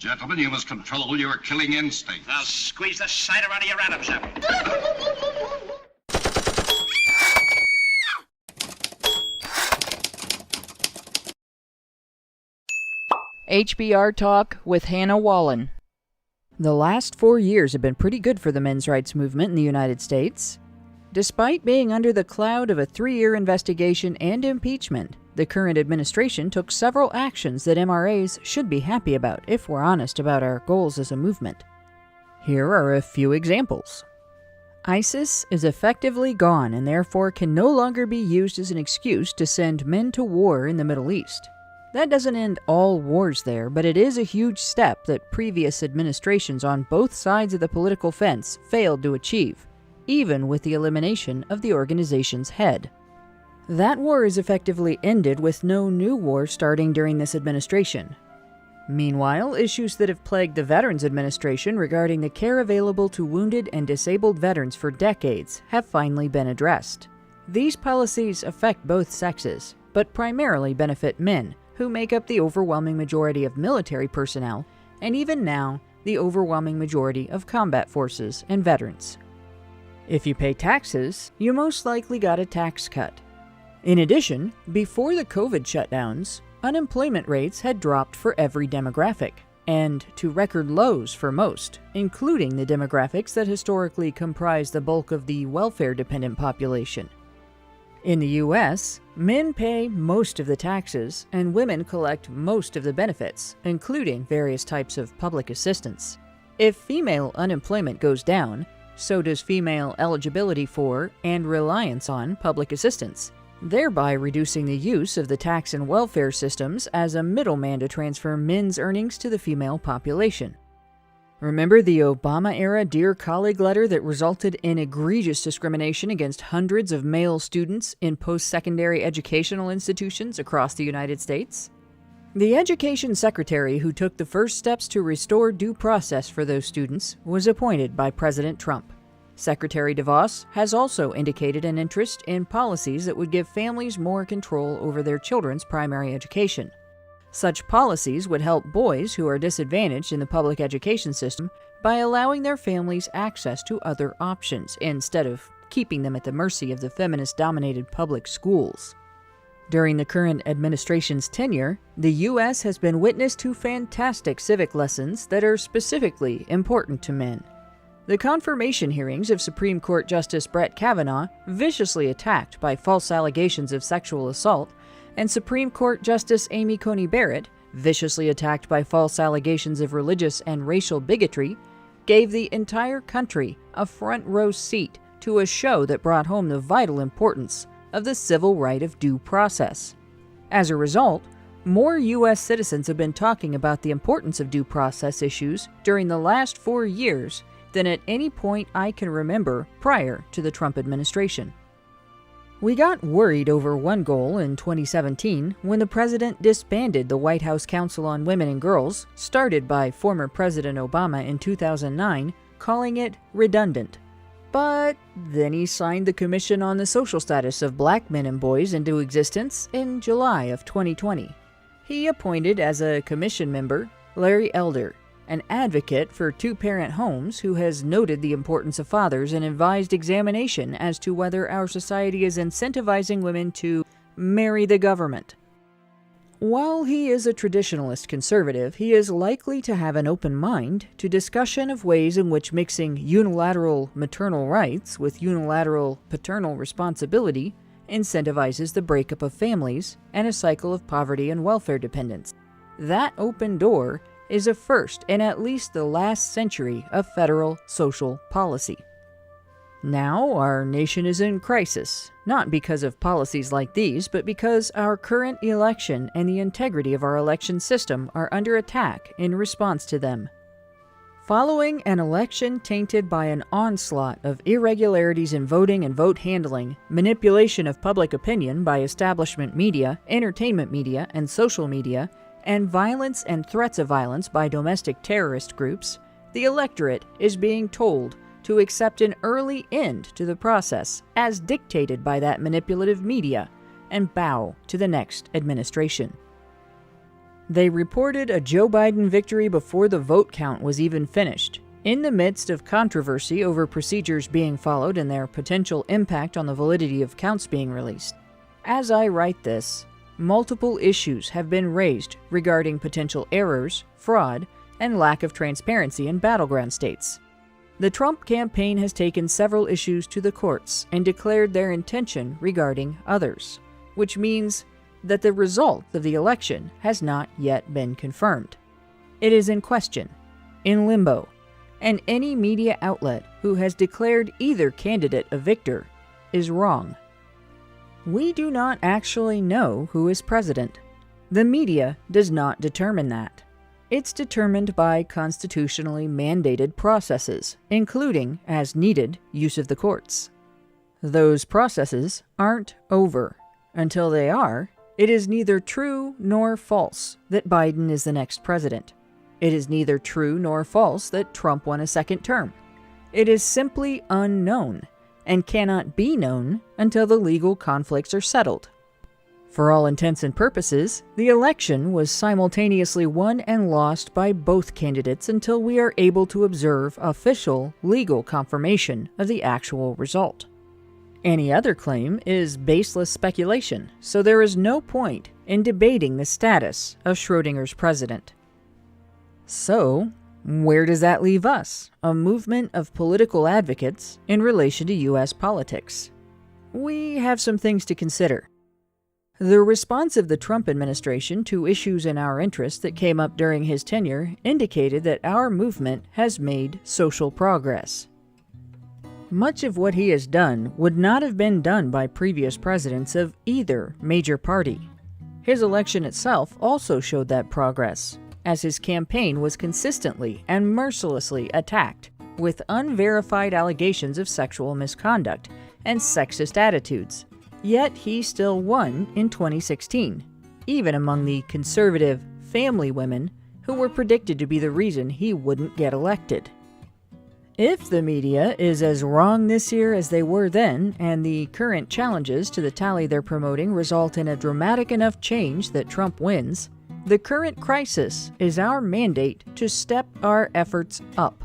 Gentlemen, you must control your killing instinct. I'll squeeze the cider out of your Adam's apple. HBR Talk with Hannah Wallen. The last 4 years have been pretty good for the men's rights movement in the United States. Despite being under the cloud of a 3-year investigation and impeachment, the current administration took several actions that MRAs should be happy about if we're honest about our goals as a movement. Here are a few examples. ISIS is effectively gone and therefore can no longer be used as an excuse to send men to war in the Middle East. That doesn't end all wars there, but it is a huge step that previous administrations on both sides of the political fence failed to achieve, even with the elimination of the organization's head. That war is effectively ended with no new war starting during this administration. Meanwhile, issues that have plagued the Veterans Administration regarding the care available to wounded and disabled veterans for decades have finally been addressed. These policies affect both sexes, but primarily benefit men, who make up the overwhelming majority of military personnel, and even now, the overwhelming majority of combat forces and veterans. If you pay taxes, you most likely got a tax cut. In addition, before the COVID shutdowns, unemployment rates had dropped for every demographic, and to record lows for most, including the demographics that historically comprise the bulk of the welfare-dependent population. In the U.S., men pay most of the taxes, and women collect most of the benefits, including various types of public assistance. If female unemployment goes down, so does female eligibility for and reliance on public assistance, thereby reducing the use of the tax and welfare systems as a middleman to transfer men's earnings to the female population. Remember the Obama-era Dear Colleague letter that resulted in egregious discrimination against hundreds of male students in post-secondary educational institutions across the United States? The education secretary who took the first steps to restore due process for those students was appointed by President Trump. Secretary DeVos has also indicated an interest in policies that would give families more control over their children's primary education. Such policies would help boys who are disadvantaged in the public education system by allowing their families access to other options instead of keeping them at the mercy of the feminist-dominated public schools. During the current administration's tenure, the U.S. has been witness to fantastic civic lessons that are specifically important to men. The confirmation hearings of Supreme Court Justice Brett Kavanaugh, viciously attacked by false allegations of sexual assault, and Supreme Court Justice Amy Coney Barrett, viciously attacked by false allegations of religious and racial bigotry, gave the entire country a front-row seat to a show that brought home the vital importance of the civil right of due process. As a result, more U.S. citizens have been talking about the importance of due process issues during the last 4 years than at any point I can remember prior to the Trump administration. We got worried over one goal in 2017 when the president disbanded the White House Council on Women and Girls, started by former President Obama in 2009, calling it redundant. But then he signed the Commission on the Social Status of Black Men and Boys into existence in July of 2020. He appointed as a commission member Larry Elder, an advocate for two-parent homes who has noted the importance of fathers and advised examination as to whether our society is incentivizing women to marry the government. While he is a traditionalist conservative, he is likely to have an open mind to discussion of ways in which mixing unilateral maternal rights with unilateral paternal responsibility incentivizes the breakup of families and a cycle of poverty and welfare dependence. That open door is a first in at least the last century of federal social policy. Now, our nation is in crisis, not because of policies like these, but because our current election and the integrity of our election system are under attack in response to them. Following an election tainted by an onslaught of irregularities in voting and vote handling, manipulation of public opinion by establishment media, entertainment media, and social media, and violence and threats of violence by domestic terrorist groups, the electorate is being told to accept an early end to the process as dictated by that manipulative media and bow to the next administration. They reported a Joe Biden victory before the vote count was even finished, in the midst of controversy over procedures being followed and their potential impact on the validity of counts being released. As I write this, multiple issues have been raised regarding potential errors, fraud, and lack of transparency in battleground states. The Trump campaign has taken several issues to the courts and declared their intention regarding others, which means that the result of the election has not yet been confirmed. It is in question, in limbo, and any media outlet who has declared either candidate a victor is wrong. We do not actually know who is president. The media does not determine that. It's determined by constitutionally mandated processes, including, as needed, use of the courts. Those processes aren't over. Until they are, it is neither true nor false that Biden is the next president. It is neither true nor false that Trump won a second term. It is simply unknown and cannot be known until the legal conflicts are settled. For all intents and purposes, the election was simultaneously won and lost by both candidates until we are able to observe official, legal confirmation of the actual result. Any other claim is baseless speculation, so there is no point in debating the status of Schrödinger's president. So, where does that leave us, a movement of political advocates, in relation to U.S. politics? We have some things to consider. The response of the Trump administration to issues in our interest that came up during his tenure indicated that our movement has made social progress. Much of what he has done would not have been done by previous presidents of either major party. His election itself also showed that progress, as his campaign was consistently and mercilessly attacked with unverified allegations of sexual misconduct and sexist attitudes. Yet he still won in 2016, even among the conservative family women who were predicted to be the reason he wouldn't get elected. If the media is as wrong this year as they were then, and the current challenges to the tally they're promoting result in a dramatic enough change that Trump wins, the current crisis is our mandate to step our efforts up.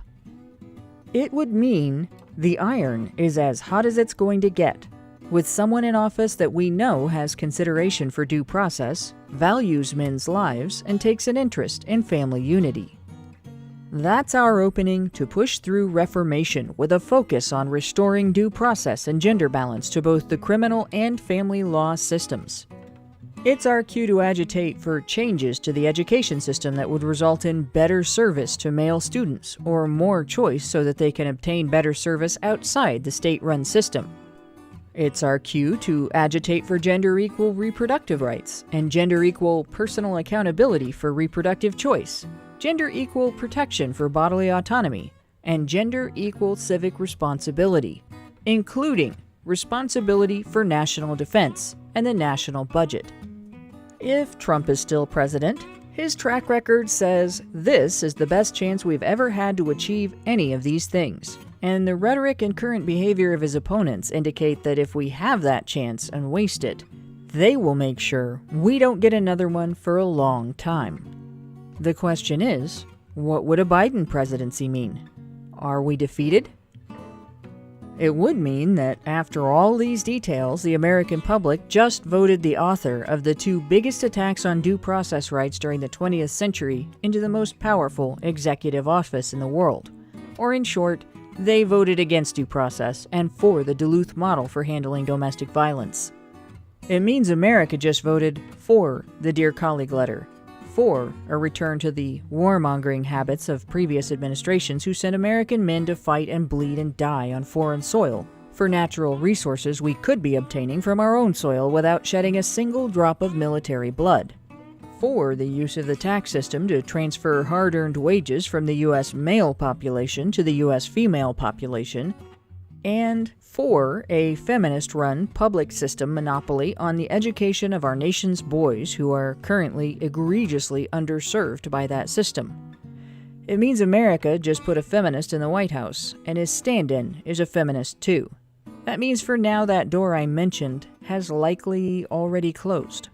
It would mean the iron is as hot as it's going to get, with someone in office that we know has consideration for due process, values men's lives, and takes an interest in family unity. That's our opening to push through reformation with a focus on restoring due process and gender balance to both the criminal and family law systems. It's our cue to agitate for changes to the education system that would result in better service to male students or more choice so that they can obtain better service outside the state-run system. It's our cue to agitate for gender-equal reproductive rights and gender-equal personal accountability for reproductive choice, gender-equal protection for bodily autonomy, and gender-equal civic responsibility, including responsibility for national defense and the national budget. If Trump is still president, his track record says this is the best chance we've ever had to achieve any of these things. And the rhetoric and current behavior of his opponents indicate that if we have that chance and waste it, they will make sure we don't get another one for a long time. The question is, what would a Biden presidency mean? Are we defeated? It would mean that after all these details, the American public just voted the author of the two biggest attacks on due process rights during the 20th century into the most powerful executive office in the world. Or in short, they voted against due process and for the Duluth model for handling domestic violence. It means America just voted for the Dear Colleague letter, for a return to the warmongering habits of previous administrations who sent American men to fight and bleed and die on foreign soil for natural resources we could be obtaining from our own soil without shedding a single drop of military blood. For the use of the tax system to transfer hard-earned wages from the U.S. male population to the U.S. female population, and for a feminist-run public system monopoly on the education of our nation's boys who are currently egregiously underserved by that system. It means America just put a feminist in the White House, and his stand-in is a feminist too. That means for now that door I mentioned has likely already closed.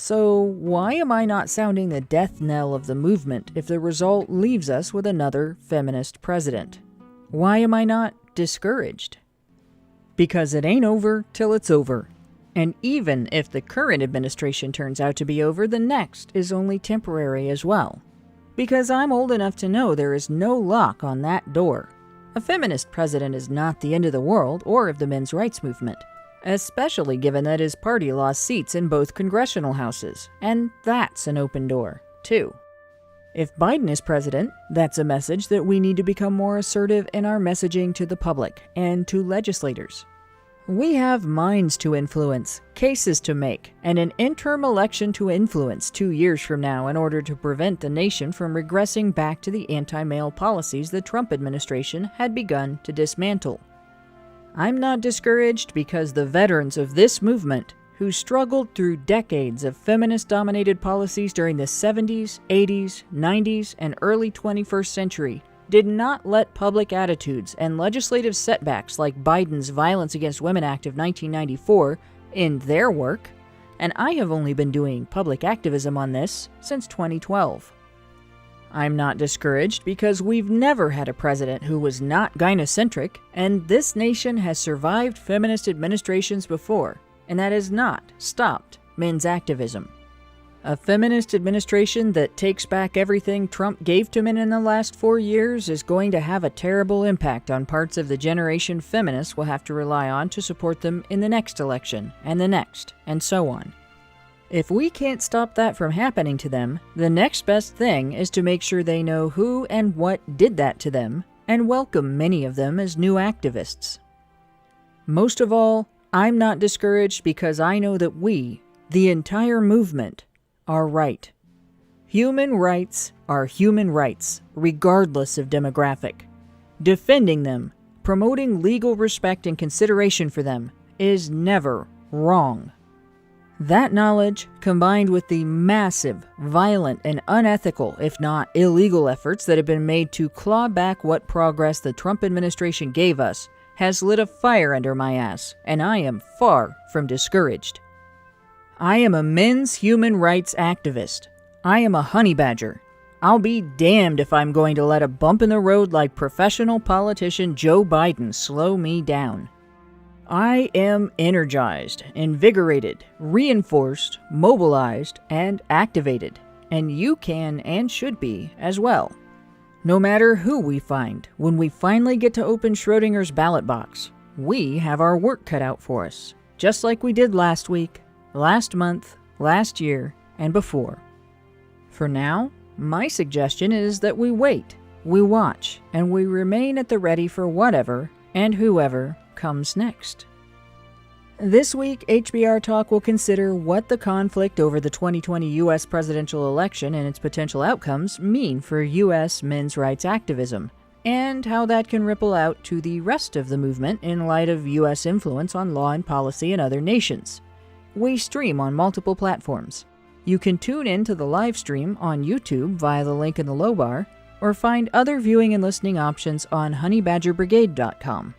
So why am I not sounding the death knell of the movement if the result leaves us with another feminist president? Why am I not discouraged? Because it ain't over till it's over. And even if the current administration turns out to be over, the next is only temporary as well. Because I'm old enough to know there is no lock on that door. A feminist president is not the end of the world or of the men's rights movement, especially given that his party lost seats in both congressional houses, and that's an open door, too. If Biden is president, that's a message that we need to become more assertive in our messaging to the public and to legislators. We have minds to influence, cases to make, and an interim election to influence 2 years from now in order to prevent the nation from regressing back to the anti-male policies the Trump administration had begun to dismantle. I'm not discouraged because the veterans of this movement, who struggled through decades of feminist-dominated policies during the 70s, 80s, 90s, and early 21st century, did not let public attitudes and legislative setbacks like Biden's Violence Against Women Act of 1994 end their work, and I have only been doing public activism on this since 2012. I'm not discouraged because we've never had a president who was not gynocentric, and this nation has survived feminist administrations before, and that has not stopped men's activism. A feminist administration that takes back everything Trump gave to men in the last 4 years is going to have a terrible impact on parts of the generation feminists will have to rely on to support them in the next election, and the next, and so on. If we can't stop that from happening to them, the next best thing is to make sure they know who and what did that to them, and welcome many of them as new activists. Most of all, I'm not discouraged because I know that we, the entire movement, are right. Human rights are human rights, regardless of demographic. Defending them, promoting legal respect and consideration for them, is never wrong. That knowledge, combined with the massive, violent, and unethical, if not illegal efforts that have been made to claw back what progress the Trump administration gave us, has lit a fire under my ass, and I am far from discouraged. I am a men's human rights activist. I am a honey badger. I'll be damned if I'm going to let a bump in the road like professional politician Joe Biden slow me down. I am energized, invigorated, reinforced, mobilized, and activated, and you can and should be as well. No matter who we find, when we finally get to open Schrödinger's ballot box, we have our work cut out for us, just like we did last week, last month, last year, and before. For now, my suggestion is that we wait, we watch, and we remain at the ready for whatever and whoever comes next. This week, HBR Talk will consider what the conflict over the 2020 U.S. presidential election and its potential outcomes mean for U.S. men's rights activism, and how that can ripple out to the rest of the movement in light of U.S. influence on law and policy in other nations. We stream on multiple platforms. You can tune in to the live stream on YouTube via the link in the low bar, or find other viewing and listening options on HoneyBadgerBrigade.com.